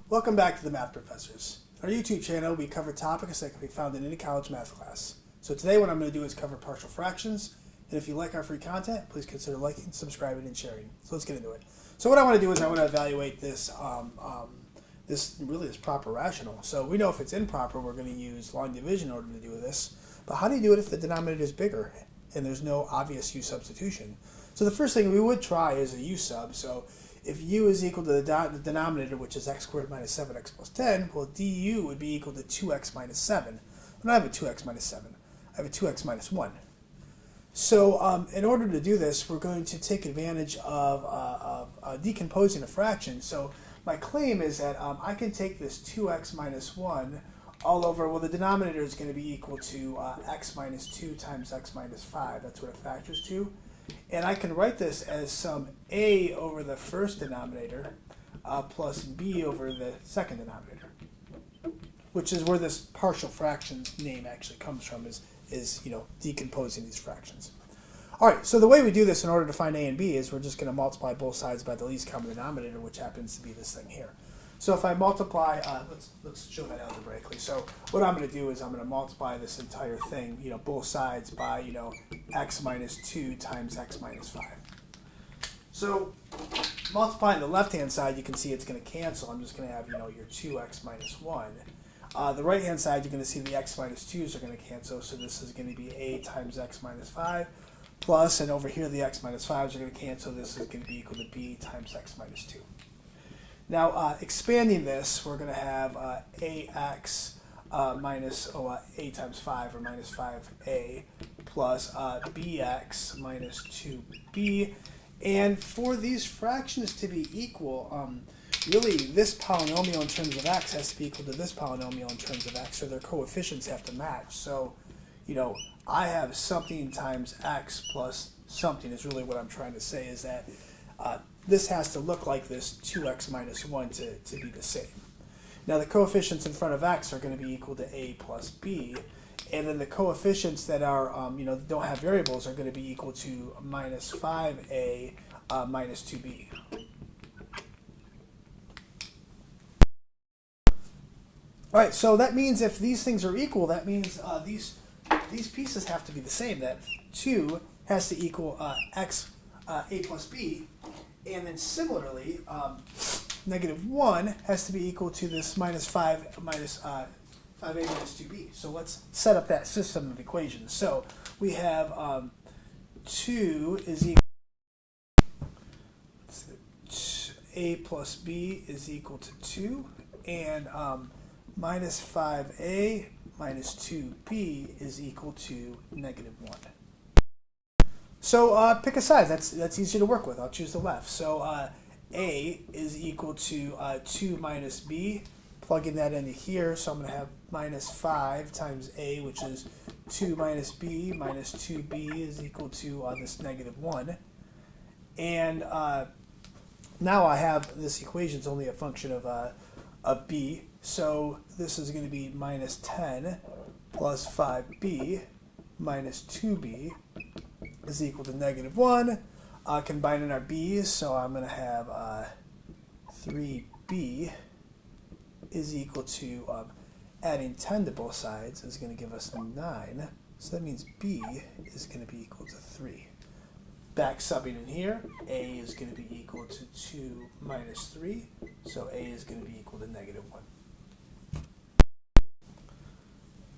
Welcome back to the Math Professors. On our YouTube channel, we cover topics that can be found in any college math class. So today what I'm going to do is cover partial fractions. And if you like our free content, please consider liking, subscribing, and sharing. So let's get into it. So what I want to do is I want to evaluate this this proper rational. So we know if it's improper, we're going to use long division in order to do this. But how do you do it if the denominator is bigger and there's no obvious u substitution? So the first thing we would try is a u sub. So if u is equal to the denominator, which is x squared minus 7x plus 10, well, du would be equal to 2x minus 7. I don't have a 2x minus 7. I have a 2x minus 1. So in order to do this, we're going to take advantage of decomposing a fraction. So my claim is that I can take this 2x minus 1 all over, well, the denominator is going to be equal to x minus 2 times x minus 5. That's what it factors to. And I can write this as some a over the first denominator plus b over the second denominator, which is where this partial fractions name actually comes from, is decomposing these fractions. All right, so the way we do this in order to find a and b is we're just going to multiply both sides by the least common denominator, which happens to be this thing here. So if I multiply, let's show that algebraically. So what I'm going to do is I'm going to multiply this entire thing, both sides by, x minus 2 times x minus 5. So multiplying the left-hand side, you can see it's going to cancel. I'm just going to have, your 2x minus 1. The right-hand side, you're going to see the x minus 2's are going to cancel. So this is going to be a times x minus 5 plus, and over here the x minus 5's are going to cancel. This is going to be equal to b times x minus 2. Now, expanding this, we're going to have ax minus a times 5, or minus 5a, plus bx minus 2b. And for these fractions to be equal, really this polynomial in terms of x has to be equal to this polynomial in terms of x, or their coefficients have to match. So, I have something times x plus something is really what I'm trying to say, is that this has to look like this 2x minus 1 to be the same. Now the coefficients in front of x are going to be equal to a plus b, and then the coefficients that are don't have variables are going to be equal to minus 5a minus 2b. All right, so that means if these things are equal, that means these pieces have to be the same. That 2 has to equal x a plus b. And then similarly, negative 1 has to be equal to this minus 5 minus 5a minus 2b. So let's set up that system of equations. So we have 2 is equal to a plus b is equal to 2, and minus 5a minus 2b is equal to negative 1. So pick a side. That's easy to work with. I'll choose the left. So a is equal to 2 minus b. Plugging that into here, so I'm going to have minus 5 times a, which is 2 minus b minus 2b is equal to this negative 1. And now I have this equation is only a function of b. So this is going to be minus 10 plus 5b minus 2b is equal to negative 1. Combining our b's, so I'm going to have 3b is equal to, adding 10 to both sides is going to give us 9. So that means b is going to be equal to 3. Back subbing in here, a is going to be equal to 2 minus 3. So a is going to be equal to negative 1.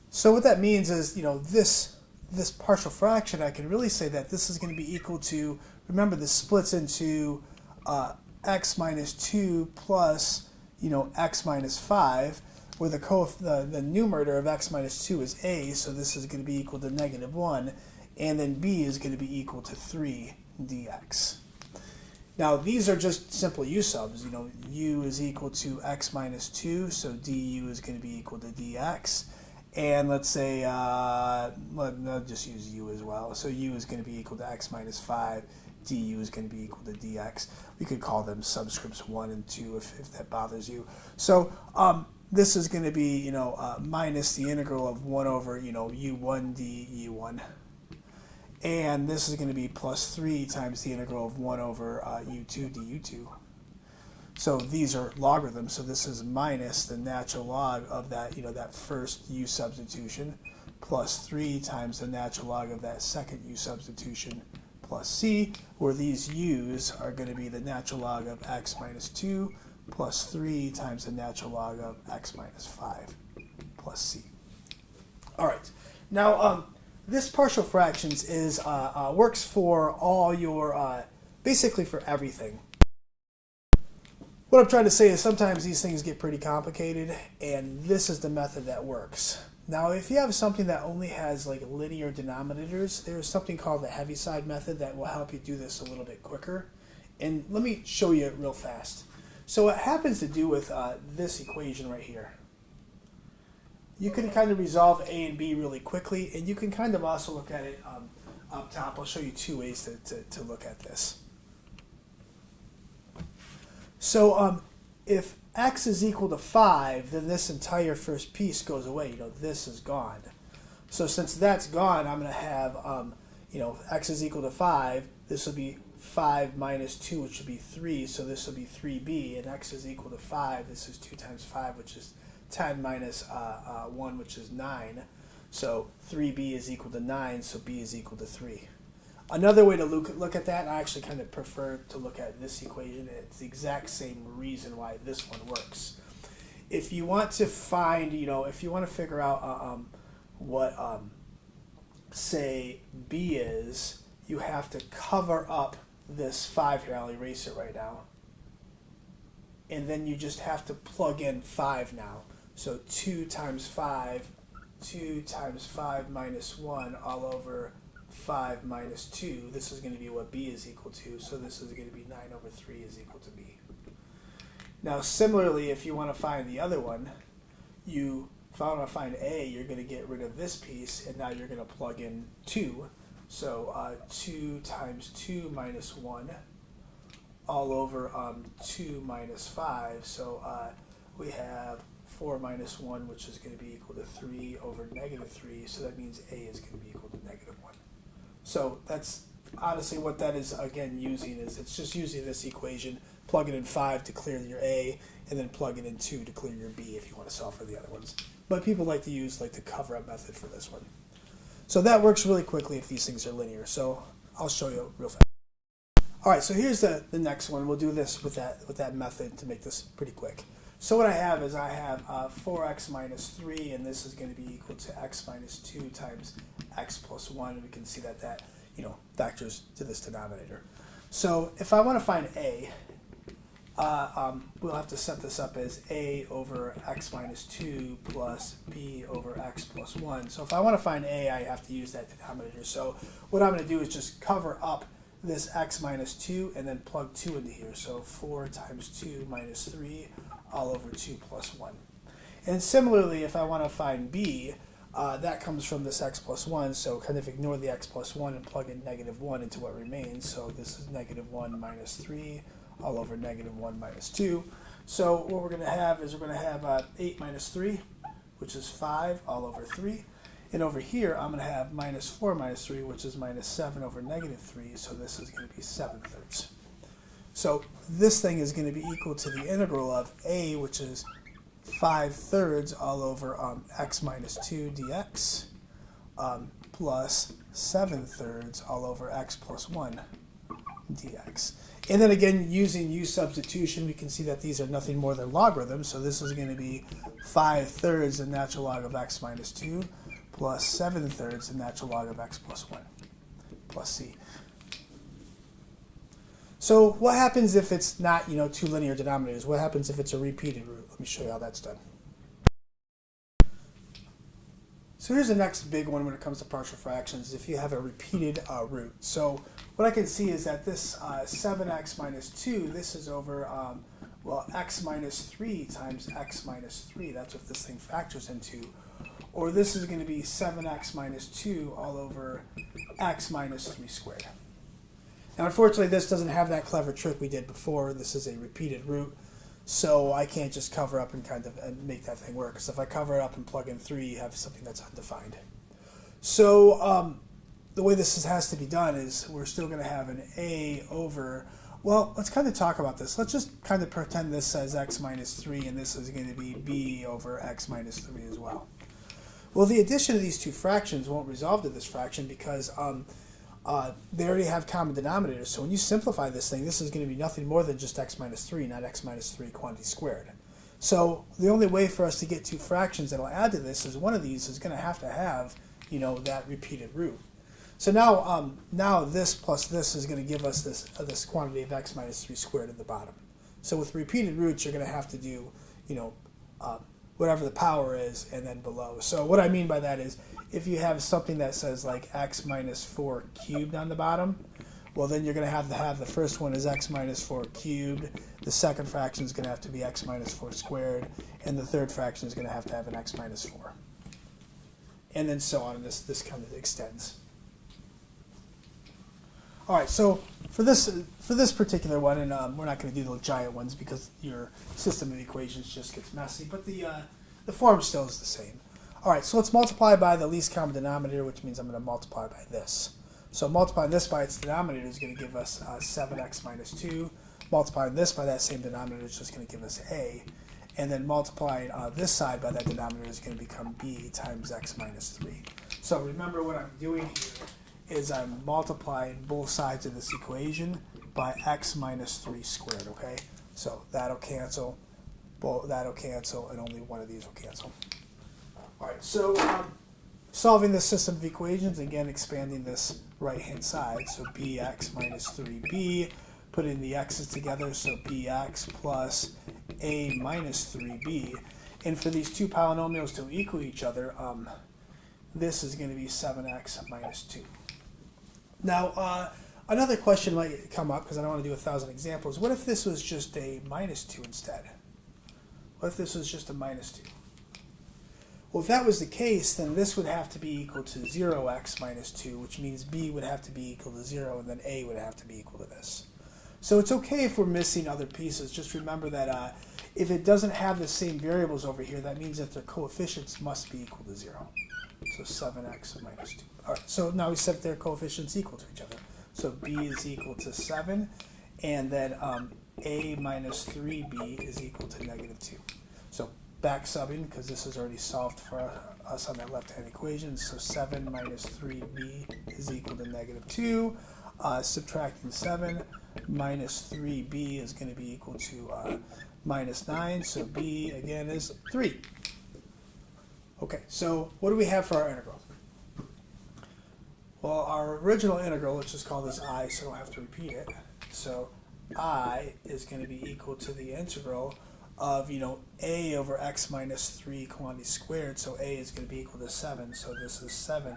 So what that means is, this partial fraction, I can really say that this is going to be equal to, remember this splits into x minus 2 plus, x minus 5, where the numerator of x minus 2 is a, so this is going to be equal to negative 1, and then b is going to be equal to 3 dx. Now these are just simple u subs, u is equal to x minus 2, so du is going to be equal to dx. And let's say, let's just use u as well. So u is going to be equal to x minus 5. Du is going to be equal to dx. We could call them subscripts 1 and 2 if that bothers you. So this is going to be, minus the integral of 1 over, u1 d u1. And this is going to be plus 3 times the integral of 1 over u2 du2. So these are logarithms, so this is minus the natural log of that, that first u substitution, plus 3 times the natural log of that second u substitution, plus c, where these u's are going to be the natural log of x minus 2 plus 3 times the natural log of x minus 5 plus c. All right. Now, this partial fractions is works for all your, basically for everything. What I'm trying to say is sometimes these things get pretty complicated, and this is the method that works. Now, if you have something that only has like linear denominators, there's something called the Heaviside method that will help you do this a little bit quicker. And let me show you it real fast. So what happens to do with this equation right here, you can kind of resolve A and B really quickly, and you can kind of also look at it up top. I'll show you two ways to look at this. So if x is equal to 5, then this entire first piece goes away. This is gone. So since that's gone, I'm going to have, x is equal to 5. This will be 5 minus 2, which would be 3. So this will be 3b. And x is equal to 5. This is 2 times 5, which is 10 minus 1, which is 9. So 3b is equal to 9, so b is equal to 3. Another way to look at that, and I actually kind of prefer to look at this equation, it's the exact same reason why this one works. If you want to find, if you want to figure out what, say, b is, you have to cover up this 5 here. I'll erase it right now. And then you just have to plug in 5 now. So 2 times 5, 2 times 5 minus 1 all over 5 minus 2, this is going to be what b is equal to, so this is going to be 9 over 3 is equal to b. Now similarly, if you want to find the other one, if I want to find a, you're going to get rid of this piece, and now you're going to plug in 2. So 2 times 2 minus 1 all over 2 minus 5, so we have 4 minus 1, which is going to be equal to 3 over negative 3, so that means a is going to be equal to negative 1. So that's honestly what that is, again, using is it's just using this equation, plug it in 5 to clear your a, and then plug it in 2 to clear your b if you want to solve for the other ones. But people like to use the cover-up method for this one. So that works really quickly if these things are linear. So I'll show you real fast. All right, so here's the next one. We'll do this with that method to make this pretty quick. So what I have is 4x minus 3, and this is going to be equal to x minus 2 times x plus 1. And we can see that factors to this denominator. So if I want to find a, we'll have to set this up as a over x minus 2 plus b over x plus 1. So if I want to find a, I have to use that denominator. So what I'm going to do is just cover up this x minus 2 and then plug 2 into here. So 4 times 2 minus 3 all over 2 plus 1. And similarly, if I want to find b, that comes from this x plus 1, so kind of ignore the x plus 1 and plug in negative 1 into what remains. So this is negative 1 minus 3 all over negative 1 minus 2. So what we're going to have is 8 minus 3, which is 5 all over 3. And over here, I'm going to have minus 4 minus 3, which is minus 7 over negative 3. So this is going to be 7/3. So this thing is going to be equal to the integral of a, which is 5/3 all over x minus 2 dx, plus 7/3 all over x plus 1 dx. And then again, using u substitution, we can see that these are nothing more than logarithms. So this is going to be 5/3 the natural log of x minus 2 plus 7/3 the natural log of x plus 1 plus c. So what happens if it's not, two linear denominators? What happens if it's a repeated root? Let me show you how that's done. So here's the next big one when it comes to partial fractions, if you have a repeated root. So what I can see is that this 7x minus 2, this is over, x minus 3 times x minus 3. That's what this thing factors into. Or this is going to be 7x minus 2 all over x minus 3 squared. Now, unfortunately, this doesn't have that clever trick we did before. This is a repeated root, so I can't just cover up and kind of make that thing work. Because if I cover it up and plug in 3, you have something that's undefined. So the way this has to be done is we're still going to have an a over Well, let's kind of talk about this. Let's just kind of pretend this says x minus 3, and this is going to be b over x minus 3 as well. Well, the addition of these two fractions won't resolve to this fraction because they already have common denominators. So when you simplify this thing, this is going to be nothing more than just x minus 3, not x minus 3 quantity squared. So the only way for us to get two fractions that will add to this is one of these is going to have, you know, that repeated root. So now, now this plus this is going to give us this quantity of x minus 3 squared at the bottom. So with repeated roots, you're going to have to do, you know, whatever the power is and then below. So what I mean by that is if you have something that says like x minus 4 cubed on the bottom, well then you're going to have the first one is x minus 4 cubed, the second fraction is going to have to be x minus 4 squared, and the third fraction is going to have an x minus 4. And then so on, and this kind of extends. All right, so for this particular one, and we're not going to do the giant ones because your system of equations just gets messy, but the form still is the same. All right, so let's multiply by the least common denominator, which means I'm going to multiply by this. So multiplying this by its denominator is going to give us 7x minus 2. Multiplying this by that same denominator is just going to give us a. And then multiplying this side by that denominator is going to become b times x minus 3. So remember what I'm doing here is I'm multiplying both sides of this equation by x minus 3 squared, okay? So that'll cancel, that'll cancel, and only one of these will cancel. All right, so solving this system of equations, again expanding this right-hand side, so bx minus 3b, putting the x's together, so bx plus a minus 3b. And for these two polynomials to equal each other, this is going to be 7x minus 2. Now, another question might come up, because I don't want to do 1,000 examples. What if this was just a minus 2 instead? What if this was just a minus 2? Well, if that was the case, then this would have to be equal to 0x minus 2, which means b would have to be equal to 0, and then a would have to be equal to this. So it's okay if we're missing other pieces. Just remember that if it doesn't have the same variables over here, that means that their coefficients must be equal to 0. So 7x minus 2. All right, so now we set their coefficients equal to each other. So b is equal to 7, and then a minus 3b is equal to negative 2. So back subbing, because this is already solved for us on that left-hand equation. So 7 minus 3b is equal to negative 2. Subtracting 7 minus 3b is going to be equal to minus 9. So b, again, is 3. Okay, so what do we have for our integral? Well, our original integral, let's just call this I so I don't have to repeat it. So I is going to be equal to the integral of, you know, a over x minus 3 quantity squared. So a is going to be equal to 7. So this is 7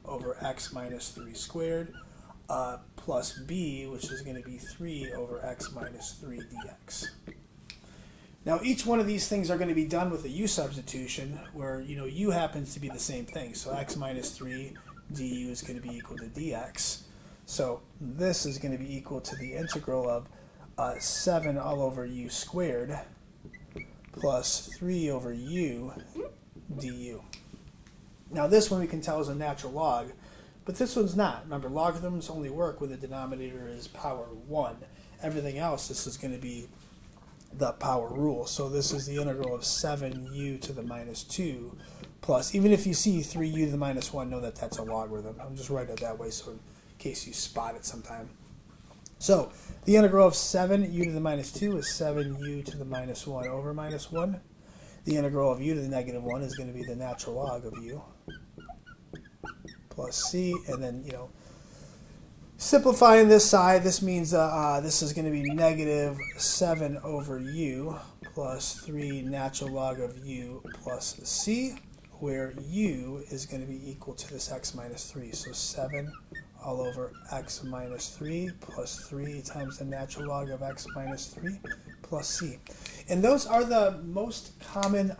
over x minus 3 squared plus b, which is going to be 3 over x minus 3 dx. Now each one of these things are going to be done with a u substitution where, you know, u happens to be the same thing. So x minus 3 du is going to be equal to dx. So this is going to be equal to the integral of 7 all over u squared plus 3 over u du. Now this one we can tell is a natural log, but this one's not. Remember, logarithms only work when the denominator is power 1. Everything else, this is going to be the power rule. So this is the integral of 7u to the minus 2 plus, even if you see 3u to the minus 1, know that that's a logarithm. I'm just writing it that way so in case you spot it sometime. So the integral of 7u to the minus 2 is 7u to the minus 1 over minus 1. The integral of u to the negative 1 is going to be the natural log of u plus c, and then, you know, simplifying this side, this means this is going to be negative 7 over u plus 3 natural log of u plus c, where u is going to be equal to this x minus 3. So 7 all over x minus 3 plus 3 times the natural log of x minus 3 plus c. And those are the most common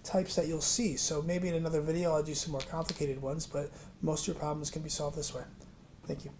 types that you'll see. So maybe in another video I'll do some more complicated ones, but most of your problems can be solved this way. Thank you.